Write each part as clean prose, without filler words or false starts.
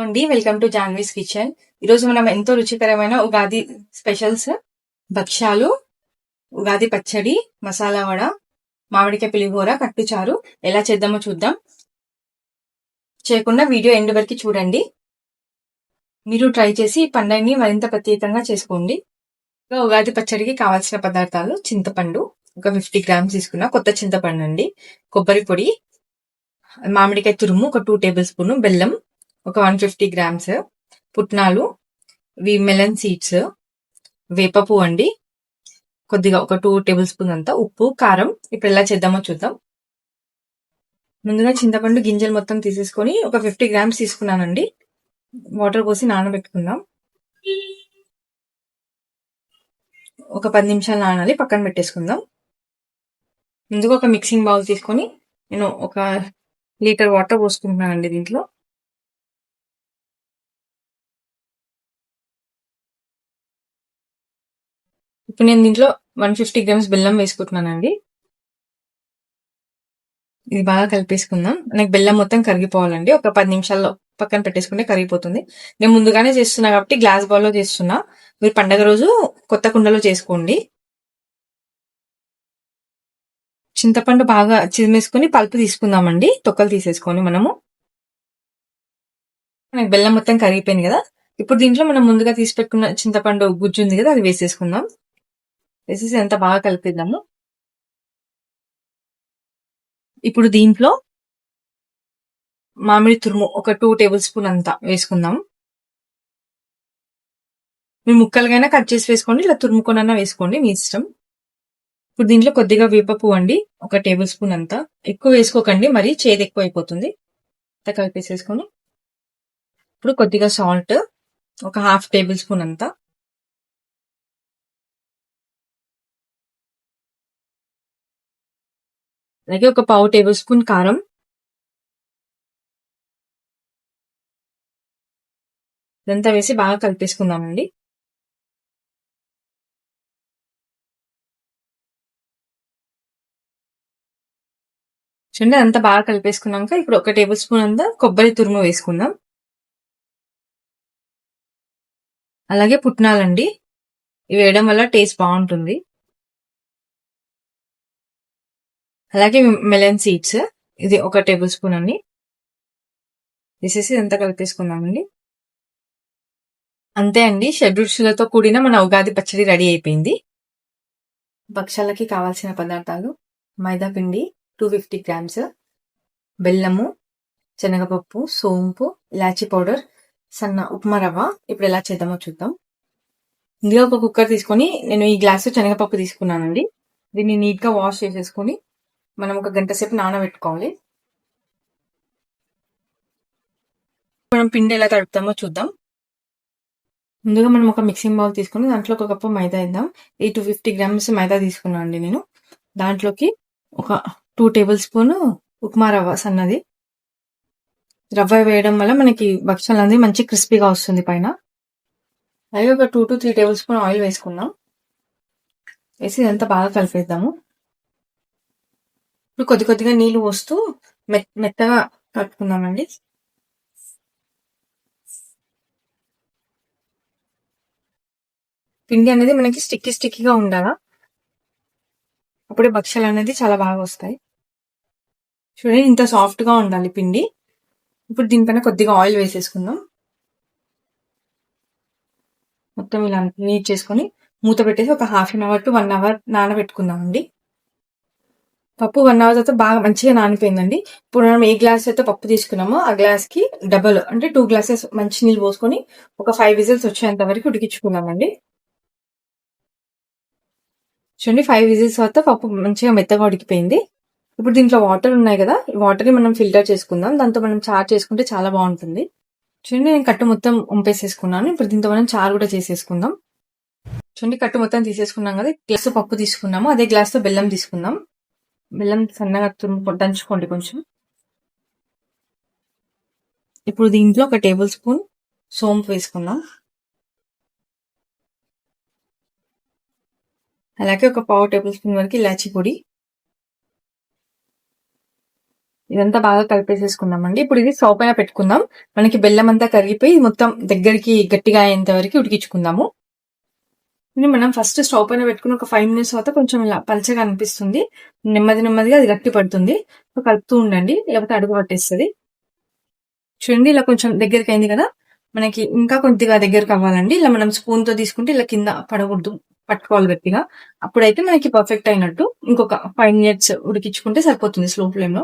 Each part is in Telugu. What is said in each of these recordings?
అండి వెల్కమ్ టు జాన్వీస్ కిచెన్. ఈరోజు మనం ఎంతో రుచికరమైన ఉగాది స్పెషల్స్ భక్ష్యాలు, ఉగాది పచ్చడి, మసాలా వడ, మామిడికాయ పులిహోర, కట్టుచారు ఎలా చేద్దామో చూద్దాం. చేయకుండా వీడియో ఎండ్ వరకు చూడండి. మీరు ట్రై చేసి ఈ పండుగని మరింత ప్రత్యేకంగా చేసుకోండి. ఉగాది పచ్చడికి కావాల్సిన పదార్థాలు: చింతపండు ఒక 50 గ్రామ్స్ తీసుకున్నా, కొత్త చింతపండు అండి, కొబ్బరి పొడి, మామిడికాయ తురుము ఒక 2 టేబుల్ స్పూన్, బెల్లం ఒక 150 గ్రామ్స్, పుట్నాలు, మెలన్ సీడ్స్, వేపపు అండి కొద్దిగా ఒక 2 టేబుల్ స్పూన్ అంతా, ఉప్పు, కారం. ఇప్పుడు ఎలా చేద్దామో చూద్దాం. ముందుగా చింతపండు గింజలు మొత్తం తీసేసుకొని ఒక 50 గ్రామ్స్ తీసుకున్నానండి. వాటర్ పోసి నానబెట్టుకుందాం. ఒక 10 నిమిషాలు నానాలి, పక్కన పెట్టేసుకుందాం. ముందుగా ఒక మిక్సింగ్ బౌల్ తీసుకొని నేను ఒక లీటర్ వాటర్ పోసుకుంటున్నానండి. దీంట్లో ఇప్పుడు నేను దీంట్లో 150 గ్రామ్స్ బెల్లం వేసుకుంటున్నానండి. ఇది బాగా కలిపేసుకుందాం. నాకు బెల్లం మొత్తం కరిగిపోవాలండి. ఒక 10 నిమిషాల్లో పక్కన పెట్టేసుకుంటే కరిగిపోతుంది. నేను ముందుగానే చేస్తున్నా కాబట్టి గ్లాస్ బౌల్లో చేస్తున్నా. మీరు పండగ రోజు కొత్త కుండలో చేసుకోండి. చింతపండు బాగా చిదిమేసుకొని పల్పు తీసుకుందామండి, తొక్కలు తీసేసుకొని. మనకు బెల్లం మొత్తం కరిగిపోయింది కదా. ఇప్పుడు దీంట్లో మనం ముందుగా తీసి పెట్టుకున్న చింతపండు గుజ్జు ఉంది కదా, అది వేసేసుకుందాం. వేసేసి అంతా బాగా కలిపిద్దాము. ఇప్పుడు దీంట్లో మామిడి తురుము ఒక 2 టేబుల్ స్పూన్ అంతా వేసుకుందాం. మీరు ముక్కలుగైనా కట్ చేసి వేసుకోండి, ఇలా తురుముకొనైనా వేసుకోండి, మీ ఇష్టం. ఇప్పుడు దీంట్లో కొద్దిగా వేప అండి, ఒక టేబుల్ స్పూన్ అంతా. ఎక్కువ వేసుకోకండి, మరి చేదు ఎక్కువ అయిపోతుంది. అంతా కలిపేసేసుకొని ఇప్పుడు కొద్దిగా సాల్ట్ ఒక 1/2 టేబుల్ స్పూన్ అంతా. అలాగే ఒక 1/4 టేబుల్ స్పూన్ కారం. ఇదంతా వేసి బాగా కలిపేసుకుందామండి. చూడండి, అంతా బాగా కలిపేసుకున్నాక ఇప్పుడు ఒక టేబుల్ స్పూన్ అంతా కొబ్బరి తురుము వేసుకుందాం. అలాగే పుట్నాలండి, ఇవి వేయడం వల్ల టేస్ట్ బాగుంటుంది. అలాగే మెలన్ సీడ్స్, ఇది ఒక టేబుల్ స్పూన్ అండి. వేసేసి ఇదంతా కలిపేసుకుందామండి. అంతే అండి, షడ్రుచులతో కూడిన మన ఉగాది పచ్చడి రెడీ అయిపోయింది. భక్షాలకి కావాల్సిన పదార్థాలు: మైదా పిండి 250 గ్రామ్స్, బెల్లము, శనగపప్పు, సోంపు, ఇలాచీ పౌడర్, సన్న ఉప్మా రవ్వ. ఇప్పుడు ఎలా చేద్దామో చూద్దాం. ఇందులో ఒక కుక్కర్ తీసుకొని నేను ఈ గ్లాసు శనగపప్పు తీసుకున్నానండి. దీన్ని నీట్ గా వాష్ చేసేసుకొని మనం ఒక గంట సేపు నానబెట్టుకోవాలి. మనం పిండి ఎలా తడుపుతామో చూద్దాం. ముందుగా మనం ఒక మిక్సింగ్ బౌల్ తీసుకొని దాంట్లో ఒక కప్పు మైదా వేద్దాం. ఈ 250 గ్రామ్స్ మైదా తీసుకున్నాను అండి నేను. దాంట్లోకి ఒక 2 టేబుల్ స్పూన్ ఉప్మా రవ్వ సన్నది. రవ్వ వేయడం వల్ల మనకి భక్షాలు అనేది మంచి క్రిస్పీగా వస్తుంది పైన. అలాగే ఒక 2 to 3 టేబుల్ స్పూన్ ఆయిల్ వేసుకుందాం. వేసి ఇదంతా బాగా కలిపేద్దాము. ఇప్పుడు కొద్ది కొద్దిగా నీళ్లు పోస్తూ మెత్తగా కలుపుకుందామండి. పిండి అనేది మనకి స్టిక్కీగా ఉండాలా, అప్పుడే భక్షాలు అనేది చాలా బాగా వస్తాయి. చూడండి, ఇంత సాఫ్ట్ గా ఉండాలి పిండి. ఇప్పుడు దీనిపైన కొద్దిగా ఆయిల్ వేసేసుకుందాం. మొత్తం ఇలా నీట్ చేసుకొని మూత పెట్టేసి ఒక 1/2 అవర్ to 1 అవర్ నానబెట్టుకుందామండి. పప్పు 1 అవర్ తర్వాత బాగా మంచిగా నానిపోయిందండి. ఇప్పుడు మనం ఏ గ్లాస్ అయితే పప్పు తీసుకున్నామో ఆ గ్లాస్ కి డబల్ అంటే 2 గ్లాసెస్ మంచి నీళ్ళు పోసుకొని ఒక 5 విజిల్స్ వచ్చేంత వరకు ఉడికించుకుందామండి. చూడండి, 5 విజిల్స్ తర్వాత పప్పు మంచిగా మెత్తగా ఉడికిపోయింది. ఇప్పుడు దీంట్లో వాటర్ ఉన్నాయి కదా, ఈ వాటర్ ని మనం ఫిల్టర్ చేసుకుందాం. దాంతో మనం చారు చేసుకుంటే చాలా బాగుంటుంది. చూడండి, నేను కట్టు మొత్తం వంపేసేసుకున్నాను. ఇప్పుడు దీంతో మనం చారు కూడా చేసేసుకుందాం. చూడండి, కట్టు మొత్తం తీసేసుకున్నాం కదా. గ్లాసు పప్పు తీసుకున్నాము, అదే గ్లాస్ తో బెల్లం తీసుకుందాం. బెల్లం సన్నగా దంచుకోండి కొంచెం. ఇప్పుడు దీంట్లో ఒక టేబుల్ స్పూన్ సోంపు వేసుకుందాం. అలాగే ఒక 1/4 టేబుల్ స్పూన్ వరకు ఇలాచీ పొడి, ఇదంతా బాగా కలిపేసేసుకుందామండి. ఇప్పుడు ఇది స్టవ్ పైన పెట్టుకుందాం. మనకి బెల్లం అంతా కరిగిపోయి మొత్తం దగ్గరికి గట్టిగా అయ్యేంత వరకు ఉడికించుకుందాము. ఇది మనం ఫస్ట్ స్టవ్ పైన పెట్టుకుని ఒక 5 మినిట్స్ తర్వాత కొంచెం ఇలా పలచగా అనిపిస్తుంది. నెమ్మదిగా అది గట్టి పడుతుంది. కలుపుతూ ఉండండి, లేకపోతే అడుగు పట్టేస్తుంది. చూడండి ఇలా కొంచెం దగ్గరికి అయింది కదా, మనకి ఇంకా కొద్దిగా దగ్గరకు అవ్వాలండి. ఇలా మనం స్పూన్ తో తీసుకుంటే ఇలా కింద పడకూడదు, పట్టుకోవాలి గట్టిగా. అప్పుడైతే మనకి పర్ఫెక్ట్ అయినట్టు. ఇంకొక 5 మినిట్స్ ఉడికించుకుంటే సరిపోతుంది స్లో ఫ్లేమ్ లో.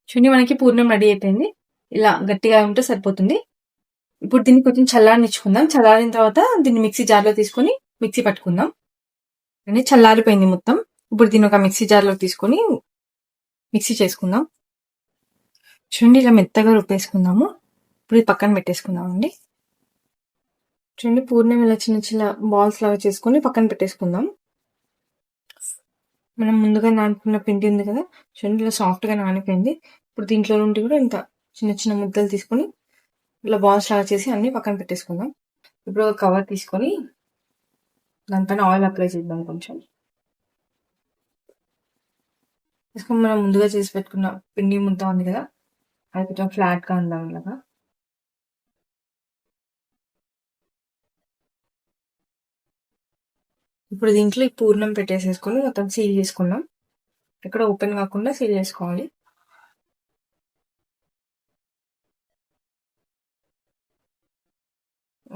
చూడండి మనకి పూర్ణం రెడీ అయిపోయింది. ఇలా గట్టిగా ఉంటే సరిపోతుంది. ఇప్పుడు దీన్ని కొంచెం చల్లారనిచ్చుకుందాం. చల్లారిన తర్వాత దీన్ని మిక్సీ జార్లో తీసుకొని మిక్సీ పట్టుకుందాం. చల్లారిపోయింది మొత్తం. ఇప్పుడు దీన్ని ఒక మిక్సీ జార్లో తీసుకొని మిక్సీ చేసుకుందాం. చూడండి ఇలా మెత్తగా రుబ్బేసుకుందాము. ఇప్పుడు ఇది పక్కన పెట్టేసుకుందాం అండి. చూడండి పూర్ణం ఇలా చిన్న చిన్న బాల్స్ లాగా చేసుకొని పక్కన పెట్టేసుకుందాం. మనం ముందుగా నానుకున్న పిండి ఉంది కదా, చూడండి ఇలా సాఫ్ట్ గా నానిపోయింది. ఇప్పుడు దీంట్లో నుండి కూడా ఇంత చిన్న చిన్న ముద్దలు తీసుకొని ఇలా బాల్స్ లాగా చేసి అన్ని పక్కన పెట్టేసుకుందాం. ఇప్పుడు ఒక కవర్ తీసుకొని దానిపైన ఆయిల్ అప్లై చేద్దాం. కొంచెం తీసుకొని మనం ముందుగా చేసి పెట్టుకున్న పిండి ముద్ద ఉంది కదా, అది కొంచెం ఫ్లాట్ గా ఉందాం ఇలాగా. ఇప్పుడు దీంట్లో ఈ పూర్ణం పెట్టేసేసుకొని మొత్తం సీల్ చేసుకుందాం. ఇక్కడ ఓపెన్ కాకుండా సీల్ చేసుకోవాలి.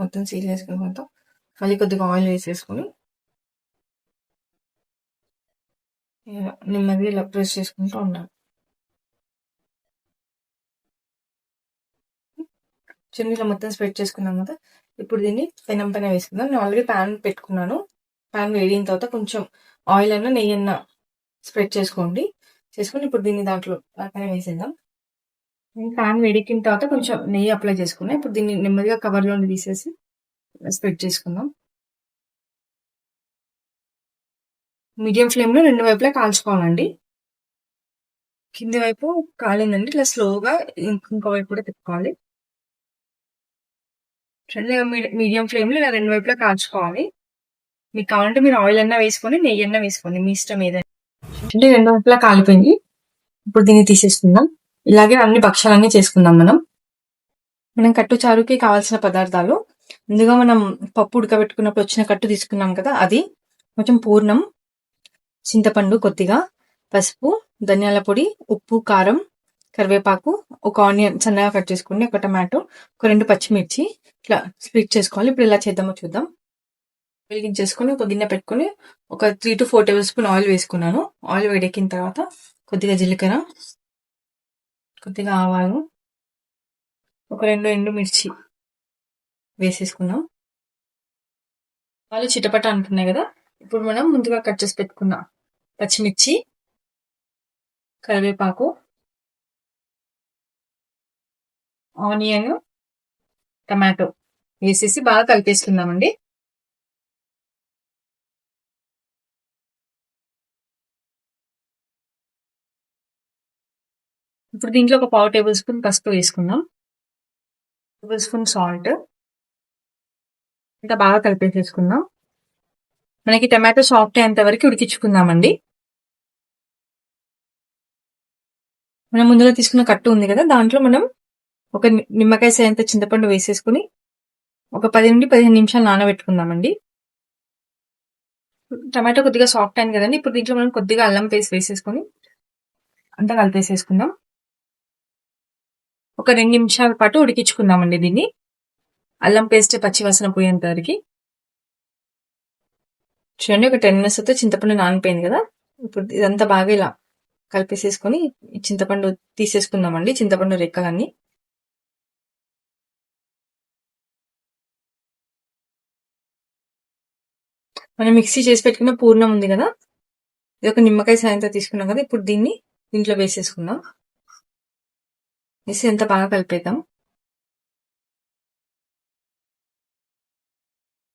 మొత్తం సీల్ చేసుకున్న తర్వాత మళ్ళీ కొద్దిగా ఆయిల్ వేసేసుకొని నెమ్మదిగా ఇలా ప్రెస్ చేసుకుంటూ ఉండాలి. చిన్నగా మొత్తం స్ప్రెడ్ చేసుకున్నాం కదా, ఇప్పుడు దీన్ని పెనం పైన వేసుకుందాం. నేను ఆల్రెడీ ప్యాన్ పెట్టుకున్నాను. ప్యాన్ వేడిన తర్వాత కొంచెం ఆయిల్ అన్న నెయ్యి అన్న స్ప్రెడ్ చేసుకోండి. చేసుకుని ఇప్పుడు దీన్ని దాంట్లో పైన వేసేద్దాం. ప్యాన్ వేడికిన తర్వాత కొంచెం నెయ్యి అప్లై చేసుకున్నాం. ఇప్పుడు దీన్ని నెమ్మదిగా కవర్లో తీసేసి స్ప్రెడ్ చేసుకుందాం. మీడియం ఫ్లేమ్ లో 2 వైపులా కాల్చుకోవాలండి. కింది వైపు కాలిందండి, ఇట్లా స్లోగా ఇంకో వైపు కూడా తిప్పుకోవాలి. మీడియం ఫ్లేమ్ లో ఇలా 2 వైపులా కాల్చుకోవాలి. మీకు కావాలంటే మీరు ఆయిల్ అన్నా వేసుకొని నెయ్యి అన్నా వేసుకోండి, మీ ఇష్టం ఏదైనా. అంటే 2 వైపులా కాలిపోయింది. ఇప్పుడు దీన్ని తీసేసుకుందాం. ఇలాగే అన్ని భక్షాలన్నీ చేసుకుందాం. మనం కట్టు చారుకి కావాల్సిన పదార్థాలు ముందుగా మనం పప్పు ఉడకబెట్టుకున్నప్పుడు వచ్చిన కట్టు తీసుకున్నాం కదా, అది కొంచెం పూర్ణం, చింతపండు కొద్దిగా, పసుపు, ధనియాల పొడి, ఉప్పు, కారం, కరివేపాకు, ఒక ఆనియన్ సన్నగా కట్ చేసుకోండి, ఒక టమాటో, ఒక 2 పచ్చిమిర్చి ఇట్లా స్ప్లిట్ చేసుకోవాలి. ఇప్పుడు ఎలా చేద్దామో చూద్దాం. వెలిగించేసుకొని ఒక గిన్నె పెట్టుకొని ఒక 3 to 4 టేబుల్ స్పూన్ ఆయిల్ వేసుకున్నాను. ఆయిల్ వేడెక్కిన తర్వాత కొద్దిగా జీలకర్ర, కొద్దిగా ఆవాలు, ఒక 2 ఎండుమిర్చి వేసేసుకున్నాం. వాళ్ళు చిటపట అంటున్నాయి కదా, ఇప్పుడు మనం ముందుగా కట్ చేసి పెట్టుకున్న పచ్చిమిర్చి, కరివేపాకు, ఆనియన్, టమాటో వేసేసి బాగా కలిపేసుకుందామండి. ఇప్పుడు దీంట్లో ఒక 1/2 టేబుల్ స్పూన్ పసుపు వేసుకుందాం, టేబుల్ స్పూన్ సాల్ట్, ఇంకా బాగా కలిపేసేసుకుందాం. మనకి టమాటో సాఫ్ట్ అయ్యేంత వరకు ఉడికించుకుందామండి. మనం ముందుగా తీసుకున్న కట్టు ఉంది కదా, దాంట్లో మనం ఒక నిమ్మకాయ సాయంత చింతపండు వేసేసుకుని ఒక 10 నుండి 15 నిమిషాలు నానబెట్టుకుందామండి. టమాటో కొద్దిగా సాఫ్ట్ అయింది కదండి, ఇప్పుడు దీంట్లో మనం కొద్దిగా అల్లం పేస్ట్ వేసేసుకొని అంతా కలిపేసేసుకుందాం. ఒక 2 నిమిషాల పాటు ఉడికించుకుందామండి దీన్ని, అల్లం పేస్ట్ పచ్చివాసన పోయేంత వరకు. చూడండి ఒక 10 మినిట్స్ అయితే చింతపండు నానిపోయింది కదా, ఇప్పుడు ఇదంతా బాగా ఇలా కలిపేసేసుకొని చింతపండు తీసేసుకుందామండి, చింతపండు రెక్కలన్నీ. మనం మిక్సీ చేసి పెట్టుకున్న పూర్ణం ఉంది కదా, ఇది ఒక నిమ్మకాయ సాయంతో తీసుకున్నాం కదా, ఇప్పుడు దీన్ని దీంట్లో వేసేసుకుందాం. వేసి ఎంత బాగా కలిపేద్దాం.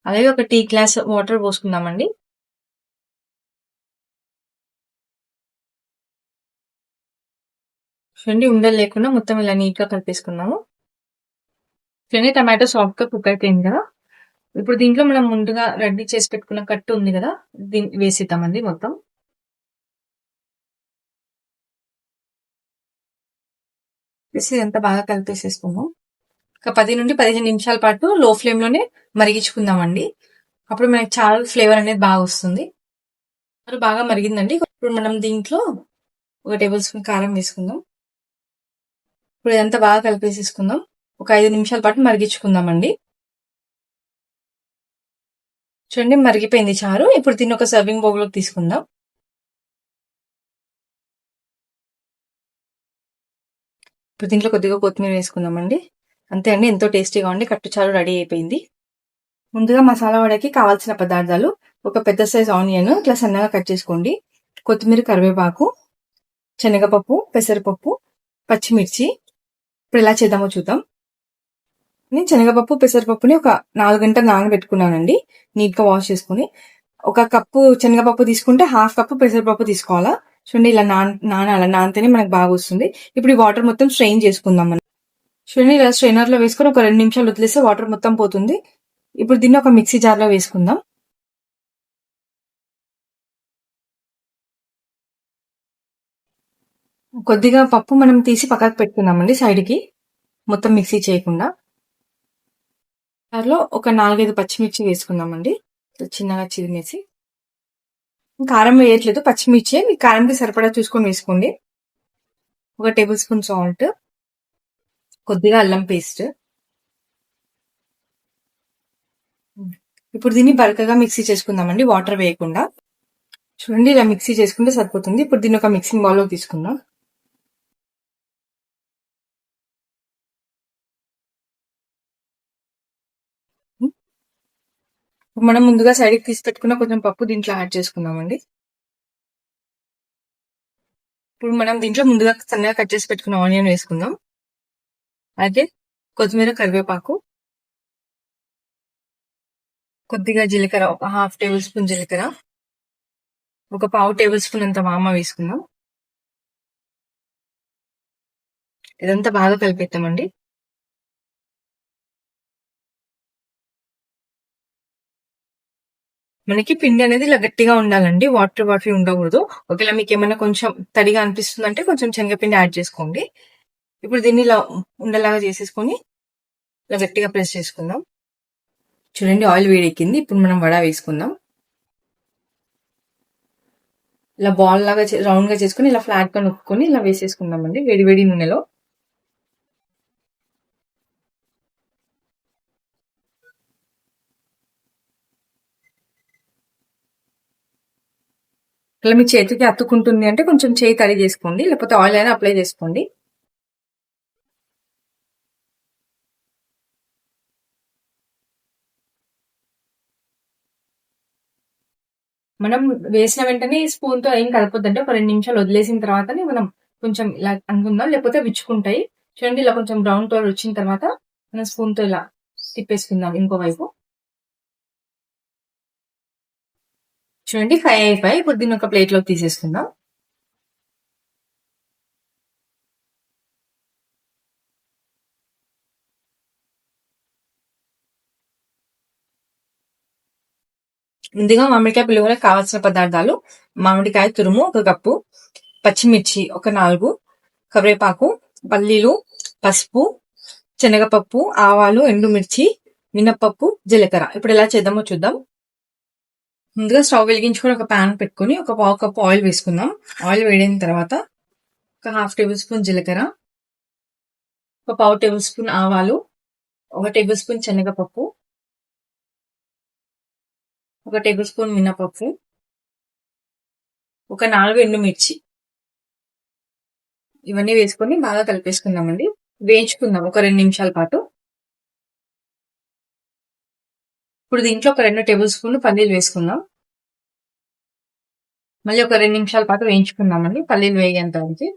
అలాగే ఒక టీ గ్లాస్ వాటర్ పోసుకుందామండి. చూడండి ఉండలు లేకుండా మొత్తం ఇలా నీట్ గా కలిపేసుకున్నాము. చూడండి టమాటో సాఫ్ట్ గా కుక్ అయిపోయింది కదా, ఇప్పుడు దీంట్లో మనం ముందుగా రెడీ చేసి పెట్టుకున్న కట్టు ఉంది కదా, దీన్ని వేసేద్దామండి మొత్తం. వేసి ఇదంతా బాగా కలిపేసేసుకుందాం. ఒక 10 నుండి 15 నిమిషాల పాటు లో ఫ్లేమ్ లోనే మరిగించుకుందామండి. అప్పుడు మనకి చారు ఫ్లేవర్ అనేది బాగా వస్తుంది. చారు బాగా మరిగిందండి. ఇప్పుడు మనం దీంట్లో 1 టేబుల్ స్పూన్ కారం వేసుకుందాం. ఇప్పుడు ఇదంతా బాగా కలిపేసేసుకుందాం. ఒక 5 నిమిషాల పాటు మరిగించుకుందామండి. చూడండి మరిగిపోయింది చారు. ఇప్పుడు దీన్ని ఒక సర్వింగ్ బౌల్ లోకి తీసుకుందాం. ఇప్పుడు దీంట్లో కొద్దిగా కొత్తిమీర వేసుకుందామండి. అంతే అండి, ఎంతో టేస్టీగా ఉండి కట్టుచారు రెడీ అయిపోయింది. ముందుగా మసాలా వడకి కావాల్సిన పదార్థాలు: ఒక పెద్ద సైజ్ ఆనియన్ ఇట్లా సన్నగా కట్ చేసుకోండి, కొత్తిమీర, కరివేపాకు, శనగపప్పు, పెసరపప్పు, పచ్చిమిర్చి. ఇప్పుడు ఎలా చేద్దామో చూద్దాం. నేను శనగపప్పు, పెసరపప్పుని ఒక 4 గంటలు నానబెట్టుకున్నానండి. నీట్ గా వాష్ చేసుకుని. ఒక కప్పు శనగపప్పు తీసుకుంటే హాఫ్ కప్పు పెసరపప్పు తీసుకోవాలా. చూడండి ఇలా నానాల, నానితేనే మనకు బాగా వస్తుంది. ఇప్పుడు ఈ వాటర్ మొత్తం స్ట్రెయిన్ చేసుకుందాం మనం. చూడండి ఇలా స్ట్రైనర్ లో వేసుకొని ఒక 2 నిమిషాలు వదిలేస్తే వాటర్ మొత్తం పోతుంది. ఇప్పుడు దీన్ని ఒక మిక్సీ జార్ లో వేసుకుందాం. కొద్దిగా పప్పు మనం తీసి పక్కకు పెట్టుకుందామండి సైడ్ కి, మొత్తం మిక్సీ చేయకుండా. దానిలో ఒక 4-5 పచ్చిమిర్చి వేసుకుందామండి, చిన్నగా చిరిమేసి. కారం వేయట్లేదు, పచ్చిమిర్చి. మీ కారంకి సరిపడా చూసుకొని వేసుకోండి. 1 టేబుల్ స్పూన్ సాల్ట్, కొద్దిగా అల్లం పేస్ట్. ఇప్పుడు దీన్ని బరకగా మిక్సీ చేసుకుందామండి, వాటర్ వేయకుండా. చూడండి ఇలా మిక్సీ చేసుకుంటే సరిపోతుంది. ఇప్పుడు దీన్ని ఒక మిక్సింగ్ బౌల్ లో తీసుకుందాం. మనం ముందుగా సైడ్ కి తీసి పెట్టుకున్న కొంచెం పప్పు దీంట్లో యాడ్ చేసుకుందామండి. ఇప్పుడు మనం దీంట్లో ముందుగా సన్నగా కట్ చేసి పెట్టుకున్న ఆనియన్ వేసుకుందాం. అలాగే కొత్తిమీర, కరివేపాకు, కొద్దిగా జీలకర్ర, ఒక 1/2 టేబుల్ స్పూన్ జీలకర్ర, ఒక 1/4 టేబుల్ స్పూన్ అంత వామ వేసుకుందాం. ఇదంతా బాగా కలిపేద్దామండి. మనకి పిండి అనేది ఇలా గట్టిగా ఉండాలండి, వాటర్ వాటర్ ఉండకూడదు. ఒకవేళ మీకు ఏమైనా కొంచెం తడిగా అనిపిస్తుందంటే కొంచెం శనగపిండి యాడ్ చేసుకోండి. ఇప్పుడు దీన్ని ఇలా ఉండలాగా చేసేసుకొని ఇలా గట్టిగా ప్రెస్ చేసుకుందాం. చూడండి ఆయిల్ వేడెక్కింది. ఇప్పుడు మనం వడ వేసుకుందాం. ఇలా బాల్ లాగా రౌండ్ గా చేసుకుని ఇలా ఫ్లాట్ గా నొక్కుని ఇలా వేసేసుకుందామండి వేడి వేడి నూనెలో. ఇలా మీ చేతికి అతుక్కుంటుంది అంటే కొంచెం చేయి తడి చేసుకోండి, లేకపోతే ఆయిల్ అయినా అప్లై చేసుకోండి. మనం వేసిన వెంటనే స్పూన్ తో ఏం కలపొద్దంటే ఒక 2 నిమిషాలు వదిలేసిన తర్వాతనే మనం కొంచెం ఇలా అనుకుందాం, లేకపోతే విచ్చుకుంటాయి. చూడండి ఇలా కొంచెం బ్రౌన్ కలర్ వచ్చిన తర్వాత మనం స్పూన్ తో ఇలా తిప్పేసుకుందాం ఇంకోవైపు. చూడండి ఫ్రై అయిపోయి. ఇప్పుడు దీన్ని ఒక ప్లేట్ లోకి తీసేసుకుందాం. ముందుగా మామిడికాయ పులిహోర కావాల్సిన పదార్థాలు: మామిడికాయ తురుము 1 కప్పు, పచ్చిమిర్చి ఒక 4, కరివేపాకు, పల్లీలు, పసుపు, శనగపప్పు, ఆవాలు, ఎండుమిర్చి, మినపప్పు, జీలకర్ర. ఇప్పుడు ఎలా చేద్దామో చూద్దాం. ముందుగా స్టవ్ వెలిగించుకొని ఒక పాన్ పెట్టుకుని ఒక 1/2 కప్పు ఆయిల్ వేసుకుందాం. ఆయిల్ వేడైన తర్వాత ఒక 1/2 టేబుల్ స్పూన్ జీలకర్ర, ఒక 1/4 టేబుల్ స్పూన్ ఆవాలు, 1 టేబుల్ స్పూన్ శనగపప్పు, 1 టేబుల్ స్పూన్ మినపప్పు, ఒక 4 ఎండుమిర్చి. ఇవన్నీ వేసుకొని బాగా కలిపేసుకుందామండి. వేయించుకుందాం ఒక 2 నిమిషాల పాటు. ఇప్పుడు దీంట్లో ఒక 2 టేబుల్ స్పూన్లు పల్లీలు వేసుకుందాం. మళ్ళీ ఒక 2 నిమిషాల పాటు వేయించుకుందామండి, పల్లీలు వేగేంత వరకు.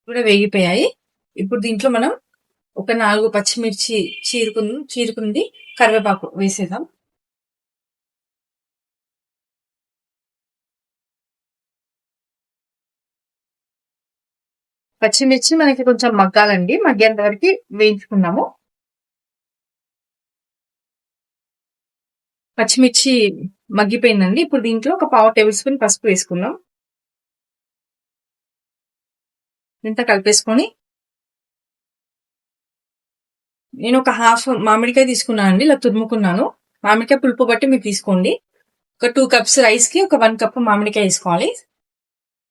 కూడా వేగిపోయాయి. ఇప్పుడు దీంట్లో మనం ఒక 4 పచ్చిమిర్చి చీరుకుంది కరివేపాకు వేసేద్దాం. పచ్చిమిర్చి మనకి కొంచెం మగ్గాలండి, మగ్గేంత వరకు వేయించుకున్నాము. పచ్చిమిర్చి మగ్గిపోయిందండి. ఇప్పుడు దీంట్లో ఒక 1/4 టేబుల్ స్పూన్ పసుపు వేసుకుందాం. ఇంత కలిపేసుకొని నేను ఒక హాఫ్ మామిడికాయ తీసుకున్నాను అండి, ఇలా తురుముకున్నాను. మామిడికాయ పులుపు బట్టి మీరు తీసుకోండి. ఒక 2 కప్స్ రైస్ కి ఒక 1 కప్ మామిడికాయ వేసుకోవాలి.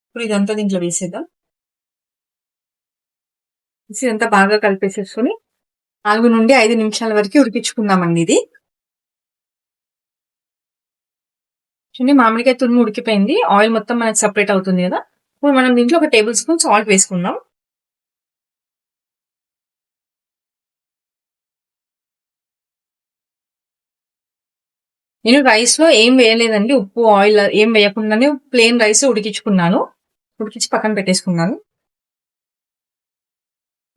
ఇప్పుడు ఇదంతా దీంట్లో వేసేద్దాం. ఇదంతా బాగా కలిపేసేసుకొని 4 నుండి 5 నిమిషాల వరకు ఉడికించుకుందామండి. ఇది చూడండి, మామిడికాయ తురుము ఉడికిపోయింది. ఆయిల్ మొత్తం మనకి సపరేట్ అవుతుంది కదా. ఇప్పుడు మనం దీంట్లో ఒక టేబుల్ స్పూన్ సాల్ట్ వేసుకుందాం. నేను రైస్ లో ఏం వేయలేదండి, ఉప్పు ఆయిల్ ఏం వేయకుండానే ప్లెయిన్ రైస్ ఉడికించుకున్నాను. ఉడికించి పక్కన పెట్టేసుకున్నాను.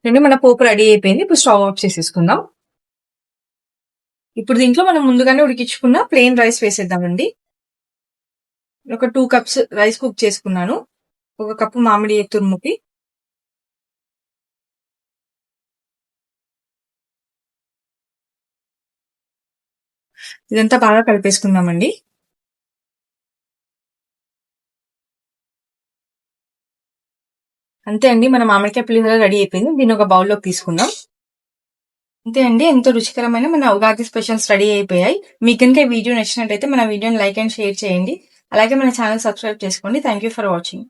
రెండు మన పోపు రెడీ అయిపోయింది. ఇప్పుడు స్టవ్ ఆఫ్ చేసేసుకుందాం. ఇప్పుడు దీంట్లో మనం ముందుగానే ఉడికించుకున్న ప్లెయిన్ రైస్ వేసేద్దామండి. ఒక 2 కప్స్ రైస్ కుక్ చేసుకున్నాను. 1 కప్పు మామిడి తురుముకి ఇదంతా బాగా కలిపేసుకుందామండి. అంతే అండి, మన మామిడికాయ పులిహోర రెడీ అయిపోయింది. దీన్ని ఒక బౌల్లోకి తీసుకుందాం. అంతే అండి, ఎంతో రుచికరమైన మన ఉగాది స్పెషల్స్ రెడీ అయిపోయాయి. మీకు కనుక ఈ వీడియో నచ్చినట్టయితే మన వీడియోని లైక్ అండ్ షేర్ చేయండి. అలాగే మన ఛానల్ సబ్స్క్రైబ్ చేసుకోండి. Thank you for watching.